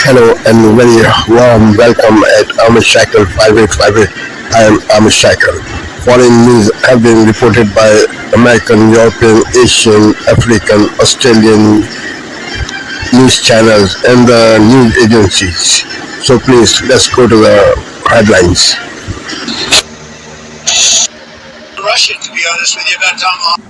Hello and very warm welcome at Amish Cycle 5858. I am Amish Cycle. Foreign news have been reported by American, European, Asian, African, Australian news channels and the news agencies. So please, let's go to the headlines. Russian, to be honest with you, about Tom.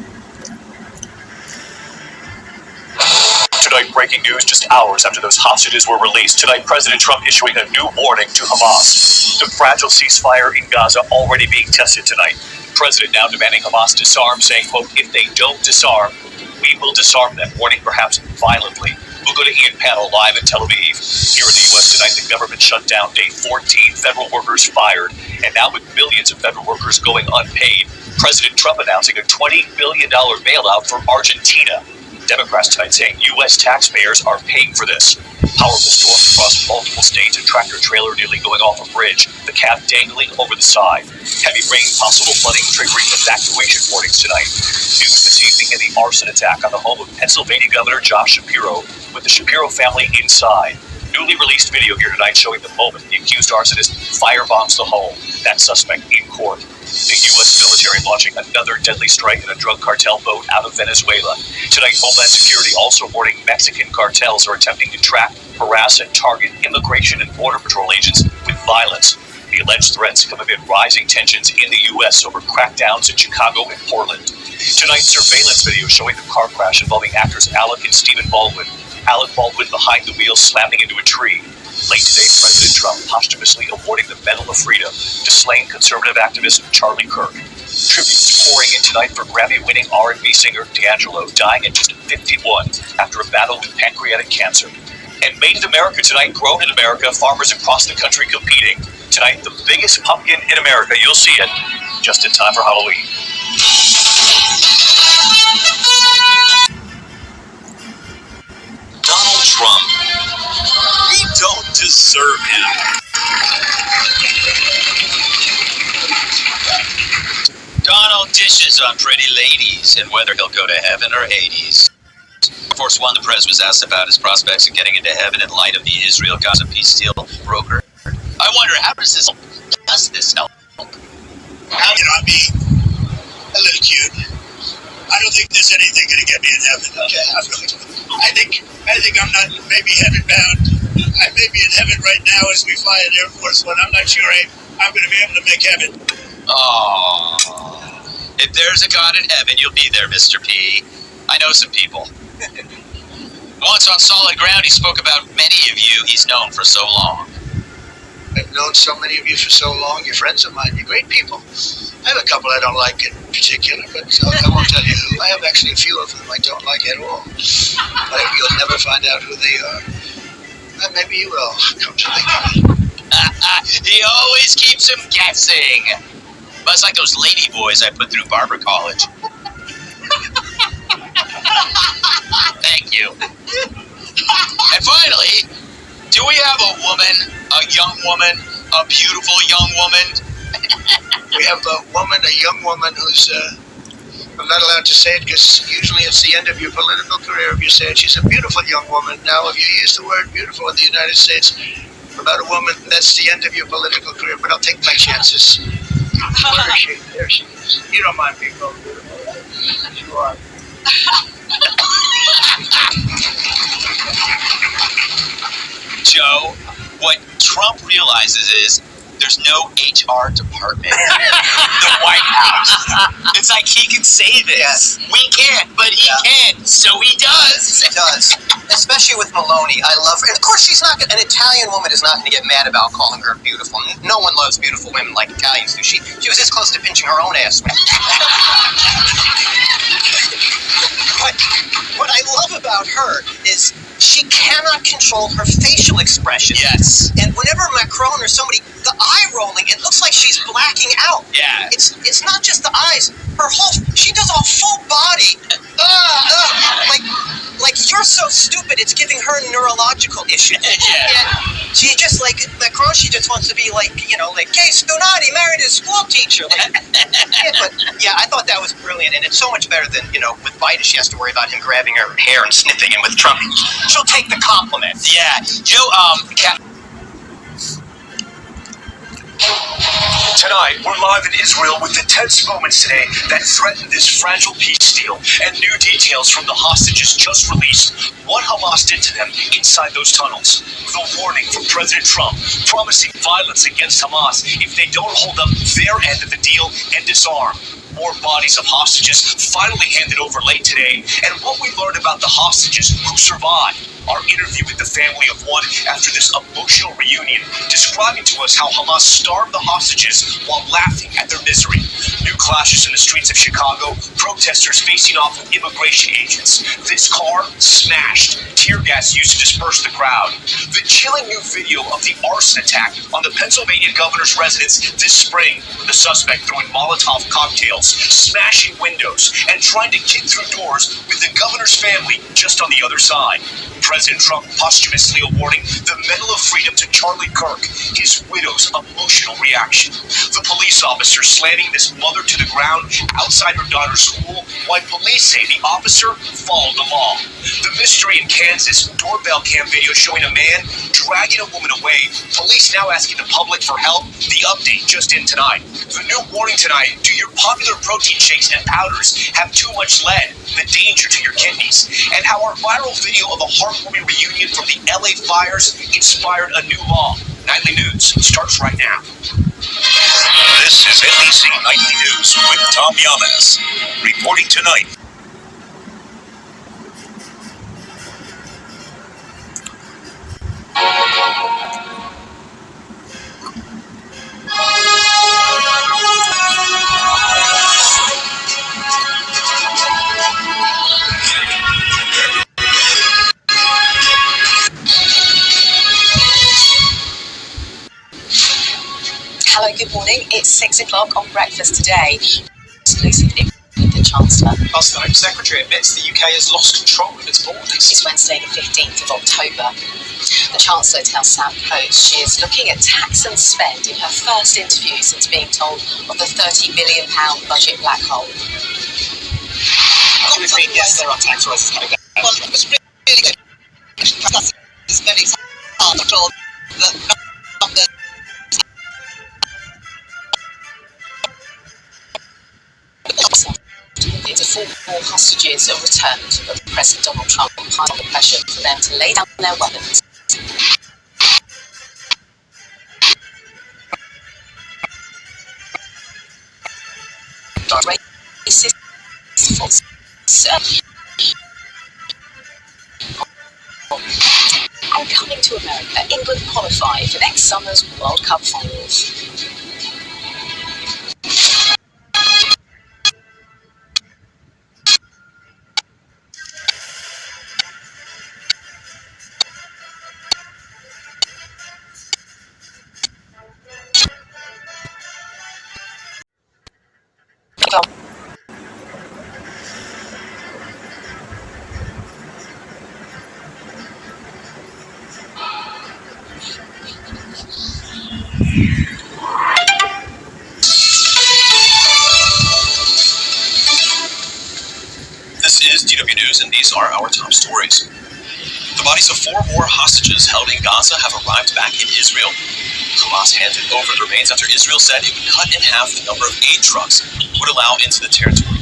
Tonight, breaking news just hours after those hostages were released. Tonight, President Trump issuing a new warning to Hamas. The fragile ceasefire in Gaza already being tested tonight. The president now demanding Hamas disarm, saying, quote, if they don't disarm, we will disarm them, warning perhaps violently. We'll go to Ian Panel live in Tel Aviv. Here in the U.S. tonight, the government shut down day 14, federal workers fired, and now with millions of federal workers going unpaid, President Trump announcing a $20 billion bailout for Argentina. Democrats tonight saying U.S. taxpayers are paying for this. Powerful storms across multiple states, a tractor-trailer nearly going off a bridge, the cab dangling over the side. Heavy rain, possible flooding, triggering evacuation warnings tonight. News this evening in the arson attack on the home of Pennsylvania Governor Josh Shapiro, with the Shapiro family inside. Newly released video here tonight showing the moment the accused arsonist firebombs the home. That suspect in court. The U.S. military launching another deadly strike in a drug cartel boat out of Venezuela. Tonight, Homeland Security also warning Mexican cartels are attempting to track, harass, and target Immigration and Border Patrol agents with violence. The alleged threats come amid rising tensions in the U.S. over crackdowns in Chicago and Portland. Tonight, surveillance video showing the car crash involving actors Alec and Stephen Baldwin. Alec Baldwin behind the wheel slamming into a tree. Late today, President Trump posthumously awarding the Medal of Freedom to slain conservative activist Charlie Kirk. Tributes pouring in tonight for Grammy-winning R&B singer D'Angelo, dying at just 51 after a battle with pancreatic cancer. And Made in America tonight, grown in America, farmers across the country competing. Tonight, the biggest pumpkin in America. You'll see it just in time for Halloween. Donald Trump. We don't deserve him. Donald dishes on pretty ladies and whether he'll go to heaven or Hades. Air Force One, the press was asked about his prospects of getting into heaven in light of the Israel-Gaza peace deal broker. I wonder, how does this help? How can I be a little cute? I don't think there's anything going to get me in heaven. Okay. I think I'm not maybe heaven bound. I may be in heaven right now as we fly an Air Force One. I'm not sure I'm going to be able to make heaven. Oh, if there's a God in heaven, you'll be there, Mr. P. I know some people. Once on solid ground, he spoke about many of you he's known for so long. I've known so many of you for so long. You're friends of mine. You're great people. I have a couple I don't like in particular, but I won't tell you who. I have actually a few of them I don't like at all. But you'll never find out who they are. Maybe you will, come to think of it. He always keeps him guessing. But it's like those lady boys I put through barber college. Thank you. And finally, do we have a woman, a young woman, a beautiful young woman? We have a young woman who's, I'm not allowed to say it because usually it's the end of your political career if you say it. She's a beautiful young woman. Now, if you use the word beautiful in the United States about a woman, that's the end of your political career, but I'll take my chances. Where is she? There she is. You don't mind being called beautiful, right? You are. Joe, what Trump realizes is there's no HR department in the White House. It's like he can say this. Yes. We can't, but he can, so he does. He does. Especially with Maloney. I love her. And of course, an Italian woman is not going to get mad about calling her beautiful. No one loves beautiful women like Italians do. She was this close to pinching her own ass. What I love about her is she cannot control her facial expression. Yes. And whenever Macron or somebody, the eye rolling, it looks like she's blacking out. Yeah. It's not just the eyes. She does a full body. Like Like, you're so stupid, it's giving her neurological issues. Yeah. She just, like, Macron, she just wants to be like, like, hey, Stonati married his school teacher. Like, yeah, I thought that was brilliant, and it's so much better than, with Biden, she has to worry about him grabbing her hair and sniffing, and with Trump, she'll take the compliment. Yeah. Tonight, we're live in Israel with the tense moments today that threaten this fragile peace deal and new details from the hostages just released. What Hamas did to them inside those tunnels. The warning from President Trump promising violence against Hamas if they don't hold up their end of the deal and disarm. More bodies of hostages finally handed over late today, and what we learned about the hostages who survived. Our interview with the family of one after this emotional reunion, describing to us how Hamas starved the hostages while laughing at their misery. New clashes in the streets of Chicago, protesters facing off with immigration agents. This car smashed, tear gas used to disperse the crowd. The chilling new video of the arson attack on the Pennsylvania governor's residence this spring, the suspect throwing Molotov cocktails, smashing windows, and trying to kick through doors with the governor's family just on the other side. President Trump posthumously awarding the Medal of Freedom to Charlie Kirk, his widow's emotional reaction. The police officer slamming this mother to the ground outside her daughter's school, while police say the officer followed the law. The mystery in Kansas, doorbell cam video showing a man dragging a woman away. Police now asking the public for help. The update just in tonight. The new warning tonight, do your popular protein shakes and powders have too much lead? The danger to your kidneys. And how our viral video of a heartwarming reunion from the LA fires inspired a new law. Nightly News starts right now. This is NBC Nightly News with Tom Yamas. Reporting tonight. Hello, good morning. It's 6 o'clock on Breakfast Today. Exclusively with the Chancellor. Last Home Secretary admits the UK has lost control of its borders. It's Wednesday the 15th of October. The Chancellor tells South Coast she is looking at tax and spend in her first interview since being told of the £30 billion budget black hole. You would think, yes, there are tax rises coming down. Well, it was really good. Spending hard control the numbers. The 4 more hostages are returned, but President Donald Trump piled on the pressure for them to lay down their weapons. Racist false. And coming to America, England qualify for next summer's World Cup finals. This is DW News, and these are our top stories. The bodies of 4 more hostages held in Gaza have arrived back in Israel. Hamas handed over the remains after Israel said it would cut in half the number of aid trucks it would allow into the territory.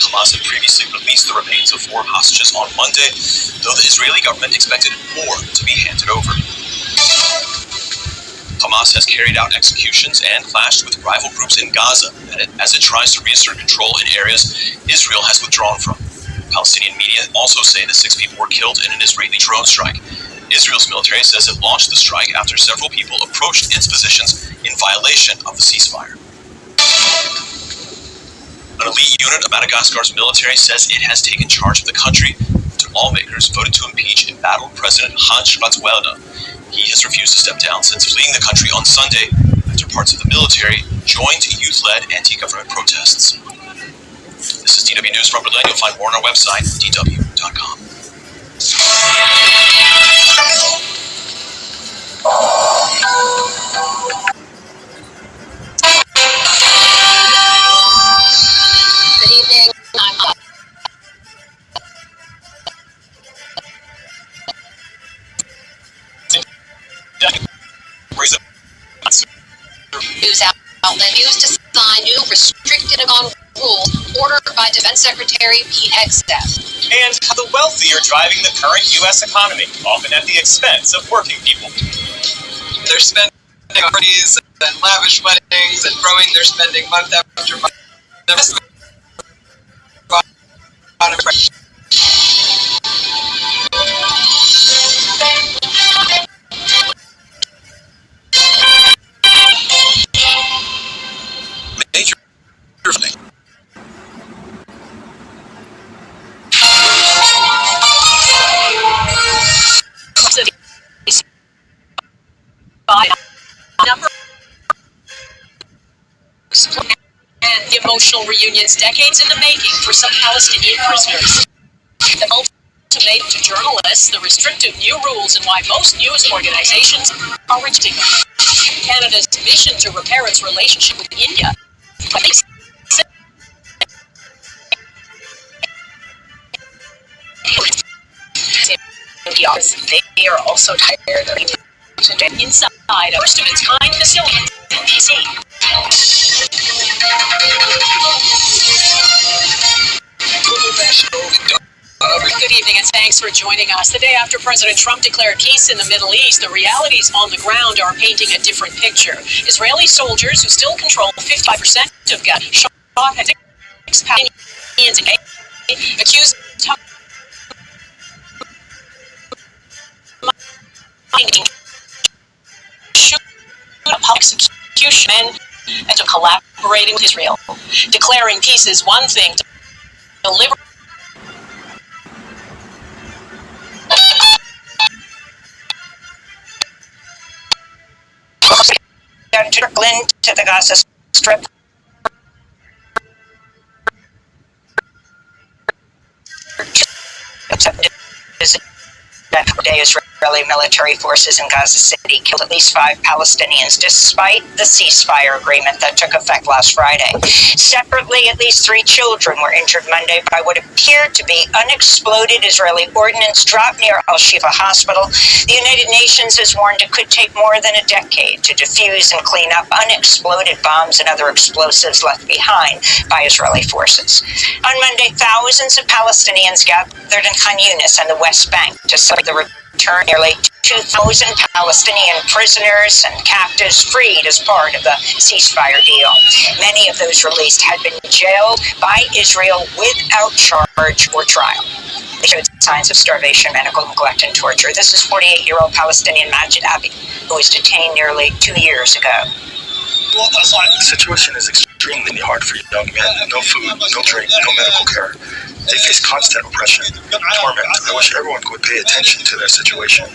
Hamas had previously released the remains of 4 hostages on Monday, though the Israeli government expected more to be handed over. Hamas has carried out executions and clashed with rival groups in Gaza as it tries to reassert control in areas Israel has withdrawn from. Palestinian media also say that 6 people were killed in an Israeli drone strike. Israel's military says it launched the strike after several people approached its positions in violation of the ceasefire. An elite unit of Madagascar's military says it has taken charge of the country after lawmakers voted to impeach embattled President Haj Ratswelda. He has refused to step down since fleeing the country on Sunday after parts of the military joined youth-led anti-government protests. This is DW News from Berlin. You'll find more on our website, dw.com. Good evening. I'm news outlet used to sign new restricted gun rules ordered by Defense Secretary Pete Hegseth. And the wealthy are driving the current U.S. economy, often at the expense of working people. They're spending on parties and lavish weddings and growing their spending month after month. The rest of the Major thing. Number and the emotional reunions decades in the making for some Palestinian prisoners. The ultimatum to journalists, the restrictive new rules, and why most news organizations are rejecting them. Canada's mission to repair its relationship with India. They are also tired of inside a first of its kind facility in BC. Good evening and thanks for joining us. The day after President Trump declared peace in the Middle East, the realities on the ground are painting a different picture. Israeli soldiers who still control 55% of Gaza shot at 6 Palestinians a day, accused of a public execution and to collaborating with Israel. Declaring peace is one thing, to deliver Glenn to the Gaza Strip. Day Israeli military forces in Gaza City killed at least 5 Palestinians despite the ceasefire agreement that took effect last Friday. Separately, at least 3 children were injured Monday by what appeared to be unexploded Israeli ordnance dropped near Al-Shifa Hospital. The United Nations has warned it could take more than a decade to defuse and clean up unexploded bombs and other explosives left behind by Israeli forces. On Monday, thousands of Palestinians gathered in Khan Yunis and the West Bank to celebrate the return nearly 2,000 Palestinian prisoners and captives freed as part of the ceasefire deal. Many of those released had been jailed by Israel without charge or trial. They showed signs of starvation, medical neglect, and torture. This is 48-year-old Palestinian Majid Abi, who was detained nearly 2 years ago. The situation is extremely hard for young men. No food, no drink, no medical care. They face constant oppression, torment. I wish everyone would pay attention to their situation.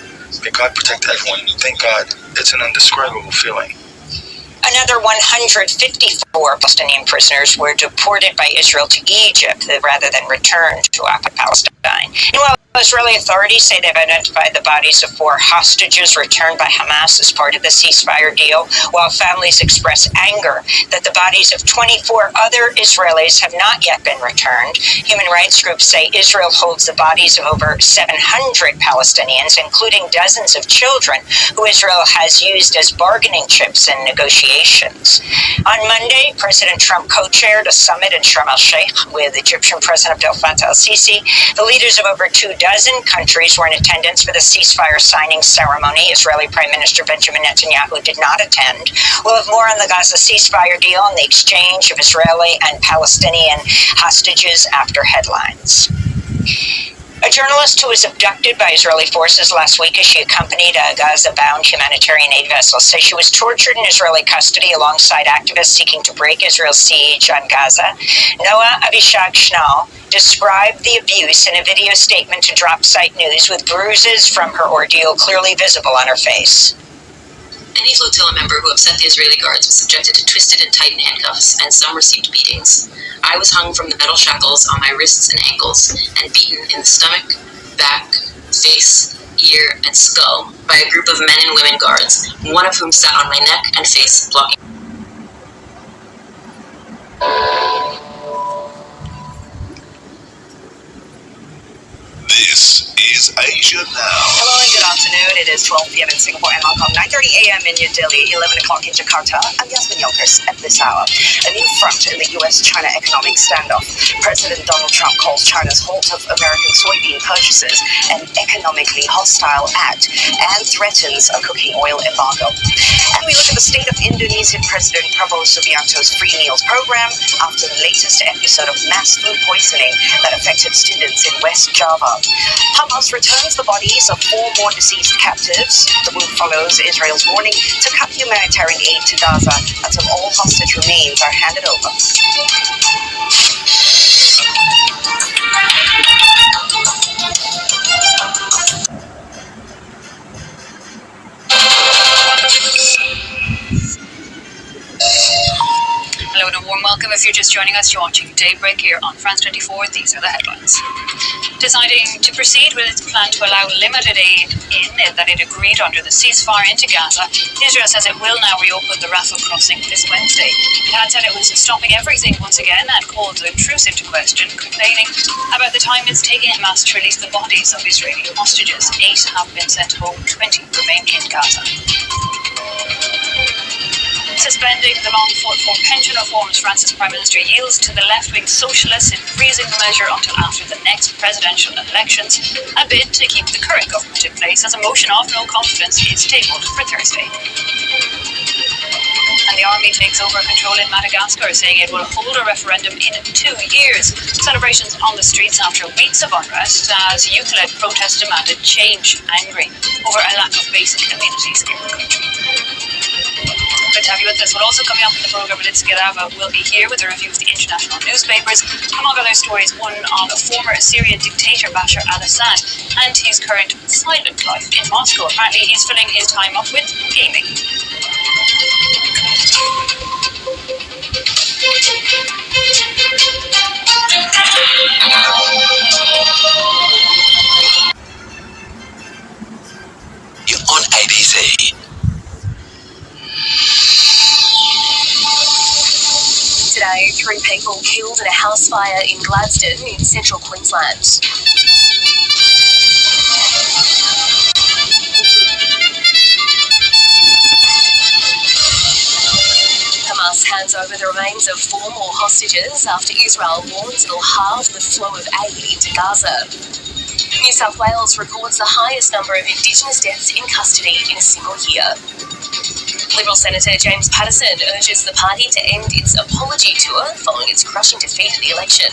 May God protect everyone. Thank God. It's an indescribable feeling. Another 154 Palestinian prisoners were deported by Israel to Egypt rather than returned to occupied Palestine. Meanwhile, Israeli authorities say they've identified the bodies of 4 hostages returned by Hamas as part of the ceasefire deal, while families express anger that the bodies of 24 other Israelis have not yet been returned. Human rights groups say Israel holds the bodies of over 700 Palestinians, including dozens of children, who Israel has used as bargaining chips in negotiations. On Monday, President Trump co-chaired a summit in Sharm el-Sheikh with Egyptian President Abdel Fattah el-Sisi. The leaders of over 24 countries were in attendance for the ceasefire signing ceremony. Israeli Prime Minister Benjamin Netanyahu did not attend. We'll have more on the Gaza ceasefire deal and the exchange of Israeli and Palestinian hostages after headlines. A journalist who was abducted by Israeli forces last week as she accompanied a Gaza-bound humanitarian aid vessel says she was tortured in Israeli custody alongside activists seeking to break Israel's siege on Gaza. Noah Avishag Schnall described the abuse in a video statement to Drop Site News with bruises from her ordeal clearly visible on her face. Any flotilla member who upset the Israeli guards was subjected to twisted and tightened handcuffs, and some received beatings. I was hung from the metal shackles on my wrists and ankles and beaten in the stomach, back, face, ear, and skull by a group of men and women guards, one of whom sat on my neck and face, blocking. This is Asia Now. Hello and good afternoon. It is 12 p.m. in Singapore and Hong Kong, 9:30 a.m. in New Delhi, 11 o'clock in Jakarta. I'm Yasmin Yonkers at this hour. A new front in the U.S.-China economic standoff. President Donald Trump calls China's halt of American soybean purchases an economically hostile act and threatens a cooking oil embargo. And we look at the state of Indonesian President Prabowo Subianto's free meals program after the latest episode of mass food poisoning that affected students in West Java. Hamas returns the bodies of 4 more deceased captives. The move follows Israel's warning to cut humanitarian aid to Gaza until all hostage remains are handed over. Hello and a warm welcome. If you're just joining us, you're watching Daybreak here on France 24. These are the headlines. Deciding to proceed with its plan to allow limited aid in that it agreed under the ceasefire into Gaza, Israel says it will now reopen the Rafah crossing this Wednesday. It had said it was stopping everything once again and called the truce into question, complaining about the time it's taking Hamas to release the bodies of Israeli hostages. 8 have been sent home, 20 remain in Gaza. Suspending the long-fought-for pension reforms, France's Prime Minister yields to the left-wing socialists in freezing the measure until after the next presidential elections, a bid to keep the current government in place as a motion of no confidence is tabled for Thursday. And the army takes over control in Madagascar, saying it will hold a referendum in 2 years. Celebrations on the streets after weeks of unrest as youth-led protests demanded change, angry over a lack of basic amenities in the country. Good to have you with us. Well, also coming up in the programme, Litz Gerava will be here with a review of the international newspapers. Among other stories, one of a former Syrian dictator Bashar al-Assad and his current silent life in Moscow. Apparently, he's filling his time up with gaming. You're on ABC. Today, 3 people killed in a house fire in Gladstone in central Queensland. Hamas hands over the remains of 4 more hostages after Israel warns it'll halve the flow of aid into Gaza. New South Wales records the highest number of Indigenous deaths in custody in a single year. Liberal Senator James Paterson urges the party to end its apology tour following its crushing defeat at the election.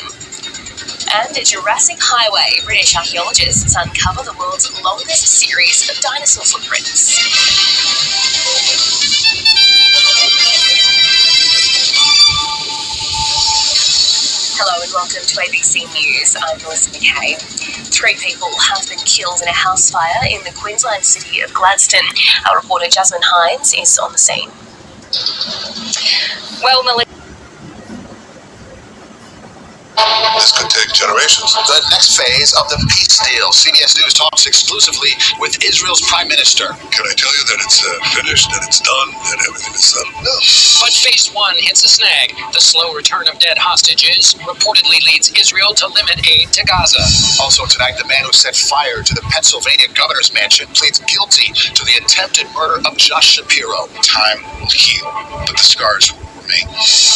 And at Jurassic Highway, British archaeologists uncover the world's longest series of dinosaur footprints. Hello and welcome to ABC News. I'm Melissa McKay. 3 people have been killed in a house fire in the Queensland city of Gladstone. Our reporter Jasmine Hines is on the scene. Well, Melissa. This could take generations. The next phase of the peace deal. CBS News talks exclusively with Israel's prime minister. Can I tell you that it's finished, that it's done, that everything is settled? No. But phase 1 hits a snag. The slow return of dead hostages reportedly leads Israel to limit aid to Gaza. Also tonight, the man who set fire to the Pennsylvania governor's mansion pleads guilty to the attempted murder of Josh Shapiro. Time will heal, but the scars will remain.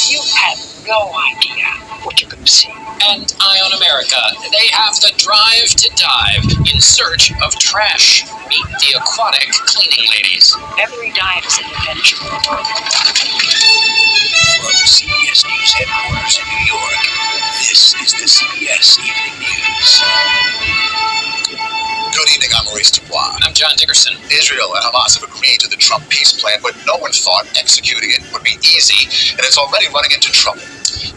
You have no idea what you're going to see. And Eye on America, they have the drive to dive in search of trash. Meet the aquatic cleaning ladies. Every dive is an adventure. From CBS News headquarters in New York, this is the CBS Evening News. Good evening, I'm Maurice Dubois. I'm John Dickerson. Israel and Hamas have agreed to the Trump peace plan, but no one thought executing it would be easy, and it's already running into trouble.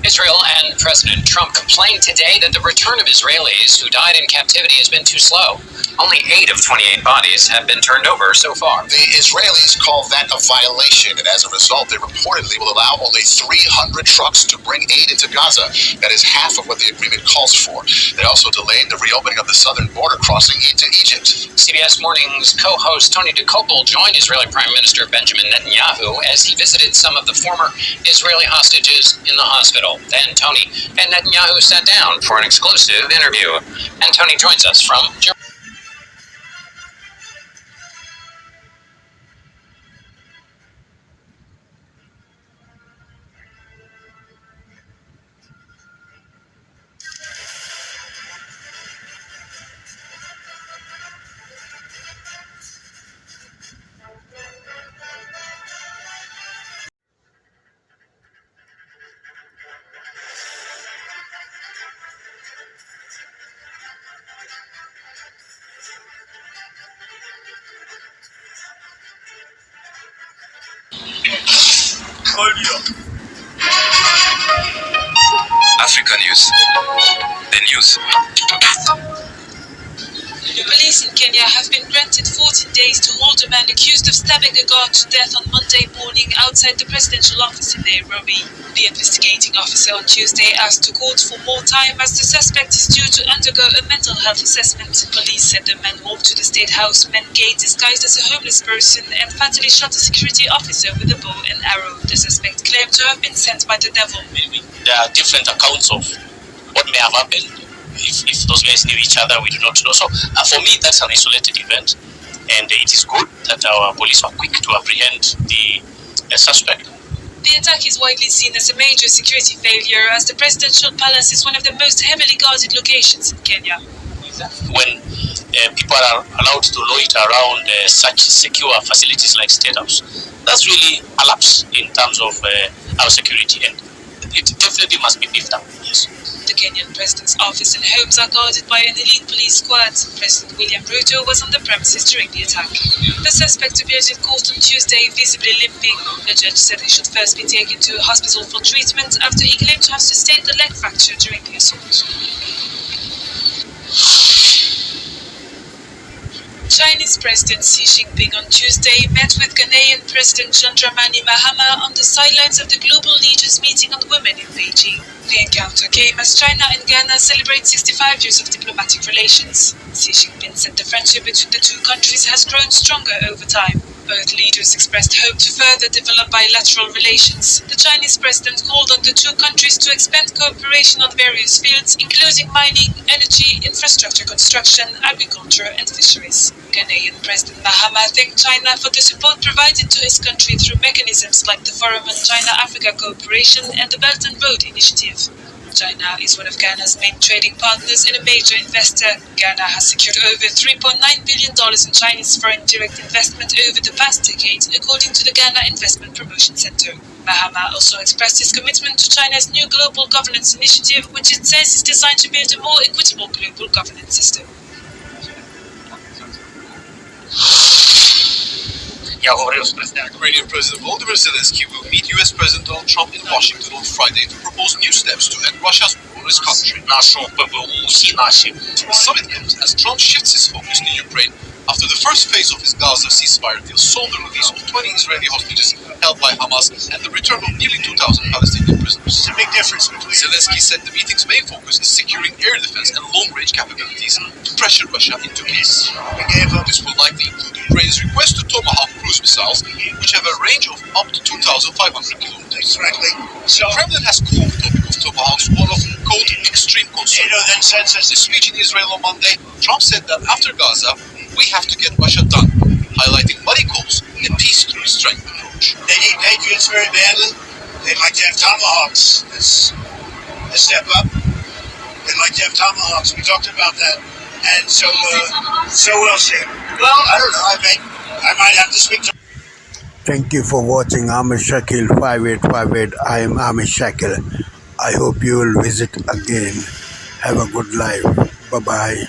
Israel and President Trump complained today that the return of Israelis who died in captivity has been too slow. Only 8 of 28 bodies have been turned over so far. The Israelis call that a violation, and as a result, they reportedly will allow only 300 trucks to bring aid into Gaza. That is half of what the agreement calls for. They also delayed the reopening of the southern border crossing into Egypt. CBS Morning's co-host Tony DeKoppel joined Israeli Prime Minister Benjamin Netanyahu as he visited some of the former Israeli hostages in the hospital. Then Tony and Netanyahu sat down for an exclusive interview. And Tony joins us from Germany. Africa News. The news. The police in Kenya have been granted 14 days to hold a man accused of stabbing a guard to death on Monday morning outside the presidential office in Nairobi. The investigating officer on Tuesday asked the court for more time as the suspect is due to undergo a mental health assessment. Police said the man walked to the State House main gate disguised as a homeless person and fatally shot a security officer with a bow and arrow. The suspect claimed to have been sent by the devil. There are different accounts of what may have happened. If those guys knew each other, we do not know. So for me, that's an isolated event, and it is good that our police were quick to apprehend the suspect. The attack is widely seen as a major security failure, as the presidential palace is one of the most heavily guarded locations in Kenya. When people are allowed to loiter around such secure facilities like State House, that's really a lapse in terms of our security, and it definitely must be beefed up. Yes. The Kenyan president's office and homes are guarded by an elite police squad. President William Ruto was on the premises during the attack. The suspect appeared in court on Tuesday, visibly limping. The judge said he should first be taken to a hospital for treatment after he claimed to have sustained a leg fracture during the assault. Chinese President Xi Jinping on Tuesday met with Ghanaian President John Dramani Mahama on the sidelines of the Global Leaders Meeting on Women in Beijing. The encounter came as China and Ghana celebrate 65 years of diplomatic relations. Xi Jinping said the friendship between the two countries has grown stronger over time. Both leaders expressed hope to further develop bilateral relations. The Chinese president called on the two countries to expand cooperation on various fields, including mining, energy, infrastructure construction, agriculture, and fisheries. Ghanaian President Mahama thanked China for the support provided to his country through mechanisms like the Forum on China-Africa Cooperation and the Belt and Road Initiative. China is one of Ghana's main trading partners and a major investor. Ghana has secured over $3.9 billion in Chinese foreign direct investment over the past decade, according to the Ghana Investment Promotion Center. Mahama also expressed his commitment to China's new Global Governance Initiative, which it says is designed to build a more equitable global governance system. Ukrainian President Volodymyr Zelensky will meet U.S. President Donald Trump in Washington on Friday to propose new steps to end Russia's war on his country. The summit comes as Trump shifts his focus to Ukraine after the first phase of his Gaza ceasefire deal saw the release of 20 Israeli hostages held by Hamas and the return of nearly 2,000 Palestinian prisoners. There's a big difference between... Zelensky said the meeting's main focus is securing air defense and long-range capabilities to pressure Russia into peace. This will likely include Ukraine's request to tomahawk cruise missiles, which have a range of up to 2,500 kilometers. So, the Kremlin has called the topic of tomahawks one of, quote, extreme concern. NATO then sends us in a speech in Israel on Monday, Trump said that after Gaza, we have to get Russia done, highlighting what he calls a peace through strength approach. They need Patriots very badly. They'd like to have tomahawks. That's a step up. They'd like to have tomahawks. We talked about that. And so we'll see. Well, I don't know. I might have to speak to... Thank you for watching Ahmed Shakil 5858. I am Ahmed Shakil. I hope you will visit again. Have a good life. Bye-bye.